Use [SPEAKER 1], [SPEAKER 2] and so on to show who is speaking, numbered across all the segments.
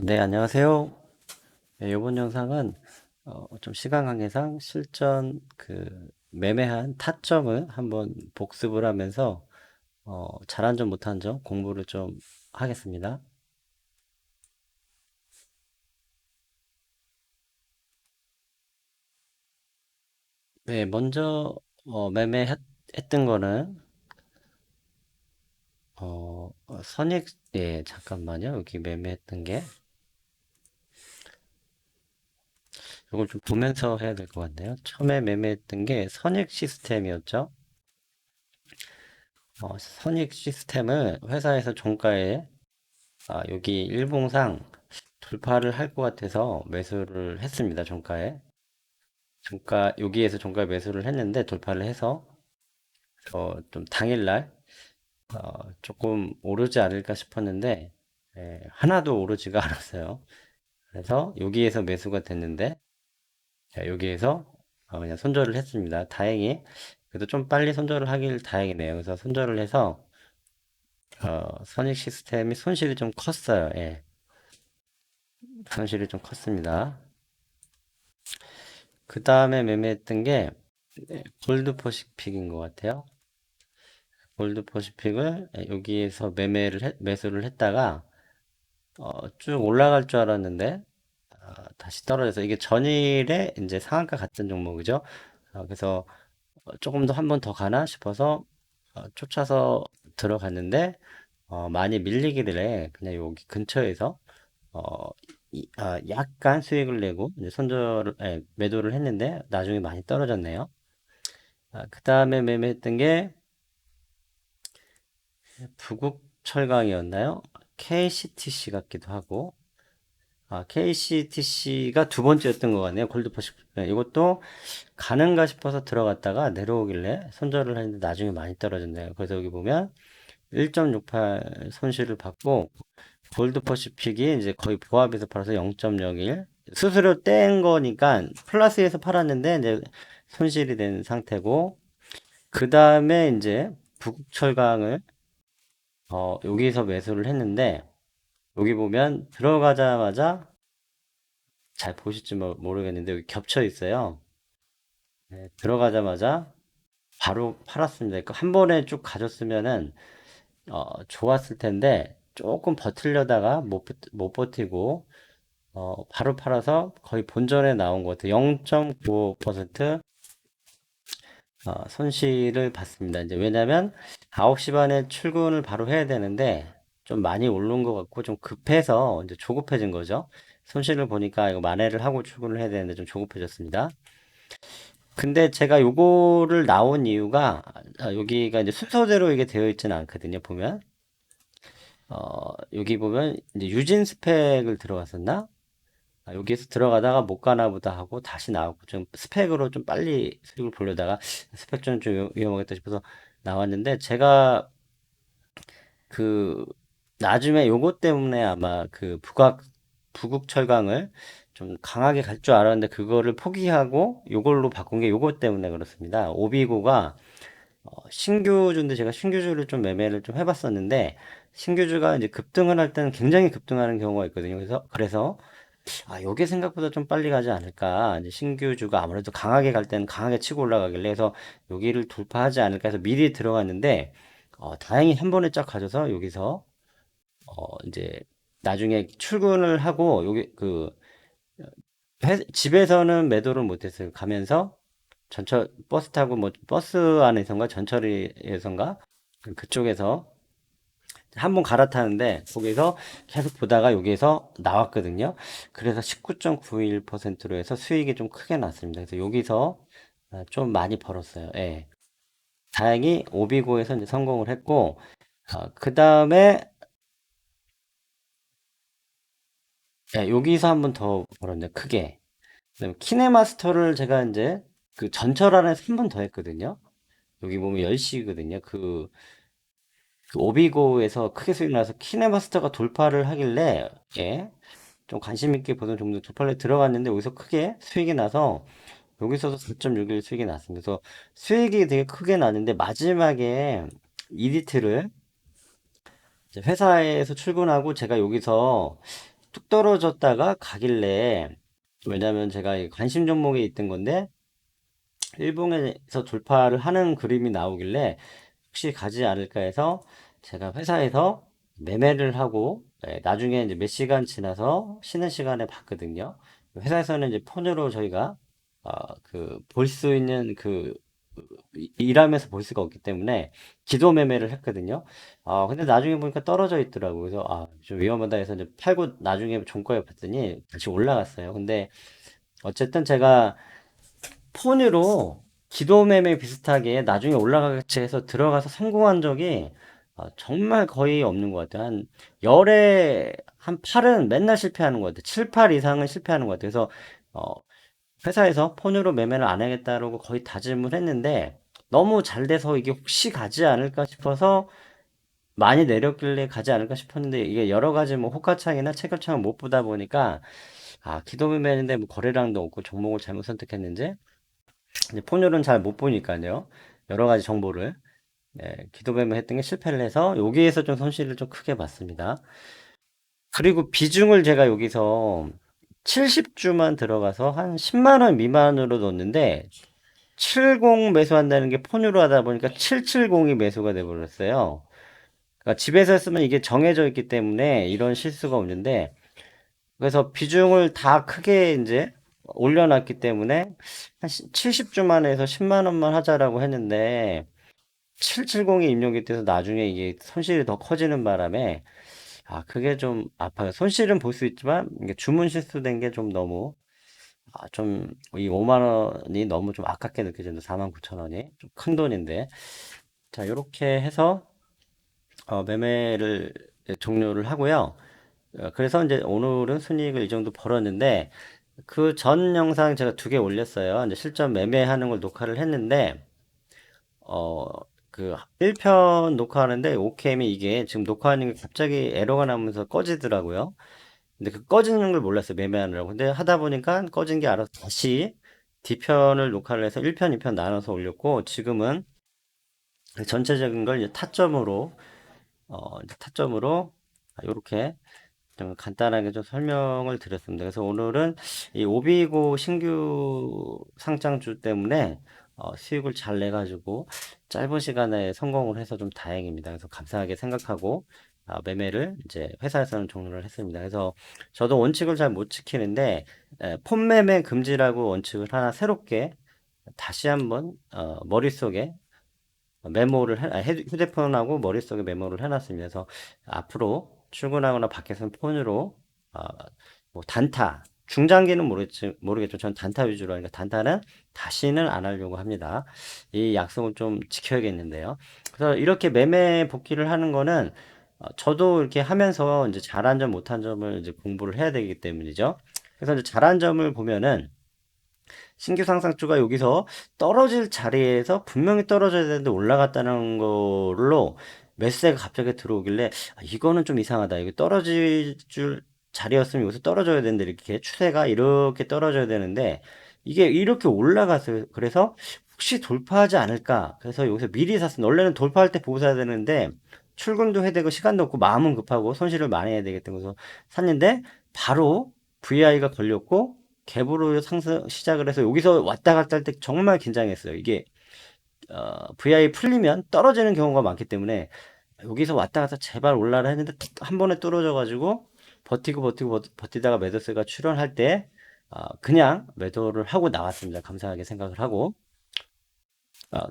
[SPEAKER 1] 네, 안녕하세요. 네, 이번 영상은 좀 시간 관계상 실전 매매한 타점을 한번 복습을 하면서 잘한 점 못한 점 공부를 좀 하겠습니다. 네, 먼저 매매했던 거는 선익, 예, 잠깐만요. 여기 매매했던 게 이걸 좀 보면서 해야 될 것 같네요. 처음에 매매했던 게 선익 시스템이었죠. 선익 시스템을 회사에서 종가에 여기 일봉상 돌파를 할 것 같아서 매수를 했습니다. 종가에. 여기에서 종가 매수를 했는데 돌파를 해서 좀 당일날 조금 오르지 않을까 싶었는데 하나도 오르지가 않았어요. 그래서 여기에서 매수가 됐는데 여기에서 그냥 손절을 했습니다. 다행히 그래도 좀 빨리 손절을 하길 다행이네요. 그래서 손절을 해서 선익 시스템이 손실이 좀 컸어요. 예, 손실이 좀 컸습니다. 그 다음에 매매했던 게 골드 퍼시픽인 것 같아요. 골드 퍼시픽을 여기에서 매수를 했다가 쭉 올라갈 줄 알았는데 다시 떨어져서 이게 전일에 이제 상한가 같은 종목이죠. 그래서 조금 더 한 번 더 가나 싶어서 쫓아서 들어갔는데 많이 밀리길래 그냥 여기 근처에서 어, 약간 수익을 내고 이제 매도를 했는데 나중에 많이 떨어졌네요. 그 다음에 매매했던 게 부국철강이었나요? KCTC 같기도 하고, KCTC가 두 번째였던 것 같네요. 골드퍼시. 이것도 가는가 싶어서 들어갔다가 내려오길래 손절을 했는데 나중에 많이 떨어졌네요. 그래서 여기 보면 1.68 손실을 받고, 골드퍼시픽이 이제 거의 보합에서 팔아서 0.01. 수수료 뗀 거니까 플러스에서 팔았는데 이제 손실이 된 상태고, 그 다음에 이제 부국철강을 여기서 매수를 했는데 여기 보면 들어가자마자 잘 보실지 모르겠는데 여기 겹쳐 있어요. 네, 들어가자마자 바로 팔았습니다. 그러니까 한 번에 쭉 가졌으면은 좋았을 텐데 조금 버틸려다가 못 버티고 바로 팔아서 거의 본전에 나온 것 같아요. 0.95% 손실을 봤습니다. 이제 왜냐면 9시 반에 출근을 바로 해야 되는데 좀 많이 오른 것 같고 좀 급해서 이제 조급해진 거죠. 손실을 보니까 이거 만회를 하고 출근을 해야 되는데 좀 조급해졌습니다. 근데 제가 요거를 나온 이유가 여기가 이제 순서대로 이게 되어 있지는 않거든요. 보면 여기 보면 이제 유진 스펙을 들어갔었나? 여기에서 들어가다가 못 가나 보다 하고 다시 나왔고 좀 스펙으로 좀 빨리 수익을 보려다가 스펙 좀 위험하겠다 싶어서 나왔는데 제가 그 나중에 요것 때문에 아마 부국철강을 좀 강하게 갈 줄 알았는데 그거를 포기하고 요걸로 바꾼 게 요것 때문에 그렇습니다. 오비고가 신규주인데 제가 신규주를 좀 매매를 좀 해봤었는데 신규주가 이제 급등을 할 때는 굉장히 급등하는 경우가 있거든요. 그래서 요게 생각보다 좀 빨리 가지 않을까. 이제 신규주가 아무래도 강하게 갈 때는 강하게 치고 올라가길래 해서 여기를 돌파하지 않을까 해서 미리 들어갔는데, 다행히 한 번에 쫙 가져서 여기서, 이제 나중에 출근을 하고, 집에서는 매도를 못했어요. 가면서 버스 타고 뭐, 버스 안에선가 전철에선가 그쪽에서 한 번 갈아타는데 거기서 계속 보다가 여기에서 나왔거든요. 그래서 19.91%로 해서 수익이 좀 크게 났습니다. 그래서 여기서 좀 많이 벌었어요. 예. 다행히 오비고에서 이제 성공을 했고, 그 다음에 여기서 한 번 더 벌었네, 크게. 그다음에 키네마스터를 제가 이제 그 전철 안에서 한 번 더 했거든요. 여기 보면 10시거든요. 그 오비고에서 크게 수익 나서 키네마스터가 돌파를 하길래, 예. 좀 관심 있게 보던 종목 두 팔레 들어갔는데 여기서 크게 수익이 나서 여기서도 4.61 수익이 났습니다. 그래서 수익이 되게 크게 나는데 마지막에 이디트를 이제 회사에서 출근하고 제가 여기서 뚝 떨어졌다가 가길래, 왜냐면 제가 이 관심 종목에 있던 건데 일봉에서 돌파를 하는 그림이 나오길래 혹시 가지 않을까 해서 제가 회사에서 매매를 하고, 나중에 이제 몇 시간 지나서 쉬는 시간에 봤거든요. 회사에서는 이제 폰으로 저희가 볼 수 있는 일하면서 볼 수가 없기 때문에 기도 매매를 했거든요. 근데 나중에 보니까 떨어져 있더라고요. 그래서 좀 위험하다 해서 이제 팔고 나중에 종가에 봤더니 다시 올라갔어요. 근데 어쨌든 제가 폰으로 기도매매 비슷하게 나중에 올라가겠지 해서 들어가서 성공한 적이 정말 거의 없는 것 같아요. 한 열에 한 8은 맨날 실패하는 것 같아요. 7, 8 이상은 실패하는 것 같아요. 그래서 어, 회사에서 폰으로 매매를 안 하겠다고 거의 다짐을 했는데 너무 잘 돼서 이게 혹시 가지 않을까 싶어서 많이 내렸길래 가지 않을까 싶었는데 이게 여러 가지 뭐 호가창이나 체결창을 못 보다 보니까 기도매매인데 뭐 거래량도 없고 종목을 잘못 선택했는지 이제 폰으로는 잘 못 보니까요. 여러 가지 정보를 기도배만 했던 게 실패를 해서 여기에서 좀 손실을 좀 크게 봤습니다. 그리고 비중을 제가 여기서 70주만 들어가서 한 10만 원 미만으로 넣었는데 70 매수한다는 게 폰으로 하다 보니까 770이 매수가 돼 버렸어요. 그러니까 집에서 했으면 이게 정해져 있기 때문에 이런 실수가 없는데 그래서 비중을 다 크게 이제 올려놨기 때문에 한 70주만 해서 10만 원만 하자라고 했는데 770이 입력이 돼서 나중에 이게 손실이 더 커지는 바람에 그게 좀 아파요. 손실은 볼 수 있지만 이게 주문 실수된 게 좀 너무 좀 이 5만 원이 너무 좀 아깝게 느껴지는데 4만 9천 원이 좀 큰 돈인데 자 이렇게 해서 매매를 종료를 하고요. 그래서 이제 오늘은 순이익을 이 정도 벌었는데 그 전 영상 제가 2개 올렸어요. 이제 실전 매매하는 걸 녹화를 했는데 어, 1편 녹화하는데 오케이 이게 지금 녹화하는 게 갑자기 에러가 나면서 꺼지더라고요. 근데 그 꺼지는 걸 몰랐어요. 매매하느라고. 근데 하다 보니까 꺼진 게 알아서 다시 D편을 녹화를 해서 1편, 2편 나눠서 올렸고 지금은 그 전체적인 걸 이제 이제 타점으로 이렇게 좀 간단하게 좀 설명을 드렸습니다. 그래서 오늘은 이 오비고 신규 상장주 때문에 수익을 잘 내가지고 짧은 시간에 성공을 해서 좀 다행입니다. 그래서 감사하게 생각하고 매매를 이제 회사에서는 종료를 했습니다. 그래서 저도 원칙을 잘 못 지키는데 폰 매매 금지라고 원칙을 하나 새롭게 다시 한번 머릿속에 휴대폰하고 머릿속에 메모를 해놨습니다. 그래서 앞으로 출근하거나 밖에서는 폰으로, 어, 뭐 단타, 중장기는 모르겠죠. 전 단타 위주로 하니까 단타는 다시는 안 하려고 합니다. 이 약속을 좀 지켜야겠는데요. 그래서 이렇게 매매 복귀를 하는 거는 저도 이렇게 하면서 이제 잘한 점, 못한 점을 이제 공부를 해야 되기 때문이죠. 그래서 이제 잘한 점을 보면은 신규 상승주가 여기서 떨어질 자리에서 분명히 떨어져야 되는데 올라갔다는 걸로 매수세가 갑자기 들어오길래 이거는 좀 이상하다. 이거 떨어질 줄 자리였으면 여기서 떨어져야 되는데 이렇게 추세가 이렇게 떨어져야 되는데 이게 이렇게 올라갔어요. 그래서 혹시 돌파하지 않을까? 그래서 여기서 미리 샀어요. 원래는 돌파할 때 보고 사야 되는데 출근도 해야 되고 시간도 없고 마음은 급하고 손실을 많이 해야 되겠다. 그래서 샀는데 바로 VI가 걸렸고 갭으로 상승 시작을 해서 여기서 왔다 갔다 할 때 정말 긴장했어요. 이게 VI 풀리면 떨어지는 경우가 많기 때문에 여기서 왔다 갔다 제발 올라라 했는데 한 번에 떨어져 가지고 버티다가 매도세가 출현할 때 그냥 매도를 하고 나왔습니다. 감사하게 생각을 하고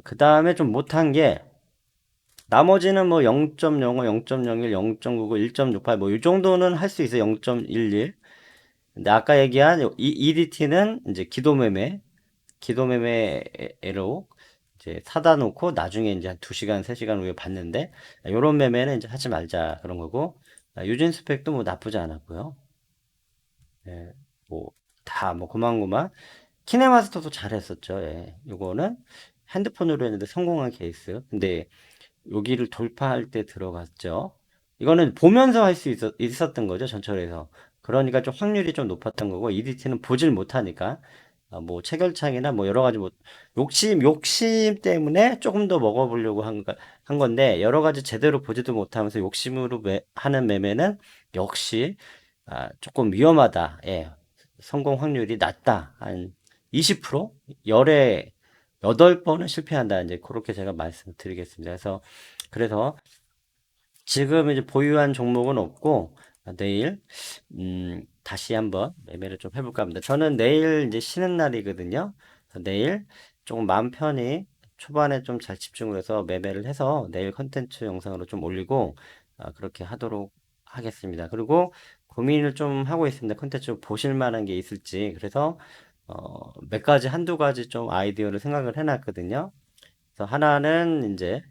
[SPEAKER 1] 그 다음에 좀 못한 게 나머지는 뭐 0.05, 0.01, 0.99, 1.68 뭐 이 정도는 할 수 있어요. 0.11 근데 아까 얘기한 EDT는 이제 기도 매매로 이제 사다 놓고 나중에 이제 한 2시간, 3시간 후에 봤는데 요런 매매는 이제 하지 말자 그런 거고 유진 스펙도 뭐 나쁘지 않았고요. 예, 뭐 다 뭐 고만고만 키네마스터도 잘했었죠. 예. 요거는 핸드폰으로 했는데 성공한 케이스. 근데 여기를 돌파할 때 들어갔죠. 이거는 보면서 할 수 있었던 거죠, 전철에서. 그러니까 좀 확률이 좀 높았던 거고, EDT는 보질 못하니까, 뭐, 체결창이나 뭐, 여러 가지 뭐, 욕심 때문에 조금 더 먹어보려고 한 건데, 여러 가지 제대로 보지도 못하면서 욕심으로 하는 매매는 역시, 조금 위험하다. 예. 성공 확률이 낮다. 한 20%? 열에 8번은 실패한다. 이제 그렇게 제가 말씀드리겠습니다. 그래서 지금 이제 보유한 종목은 없고, 내일, 다시 한번 매매를 좀 해볼까 합니다. 저는 내일 이제 쉬는 날이거든요. 그래서 내일 조금 마음 편히 초반에 좀 잘 집중을 해서 매매를 해서 내일 컨텐츠 영상으로 좀 올리고, 그렇게 하도록 하겠습니다. 그리고 고민을 좀 하고 있습니다. 컨텐츠 보실 만한 게 있을지. 그래서, 몇 가지, 한두 가지 좀 아이디어를 생각을 해놨거든요. 그래서 하나는 이제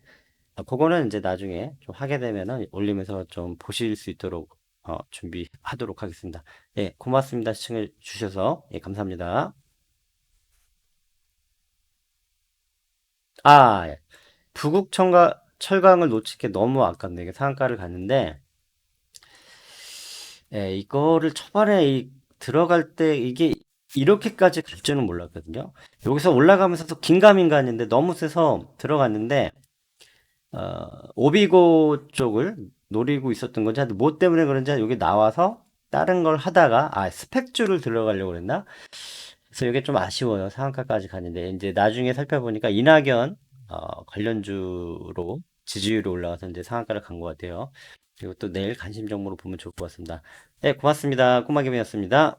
[SPEAKER 1] 그거는 이제 나중에 좀 하게 되면은 올리면서 좀 보실 수 있도록 준비하도록 하겠습니다. 예, 고맙습니다. 시청해 주셔서 예, 감사합니다. 예. 부국청과 철강을 놓친 게 너무 아깝네. 이게 상한가를 갔는데 예, 이거를 초반에 들어갈 때 이게 이렇게까지 갈 줄은 몰랐거든요. 여기서 올라가면서도 긴가민가했는데 너무 세서 들어갔는데 오비고 쪽을 노리고 있었던 건지, 하여튼 뭐 때문에 그런지 여기 나와서 다른 걸 하다가, 스펙줄을 들어가려고 그랬나? 그래서 이게 좀 아쉬워요. 상한가까지 갔는데, 이제 나중에 살펴보니까 이낙연, 관련주로 지지율이 올라가서 이제 상한가를 간 것 같아요. 그리고 또 내일 관심 정보로 보면 좋을 것 같습니다. 네, 고맙습니다. 꼬마김이었습니다.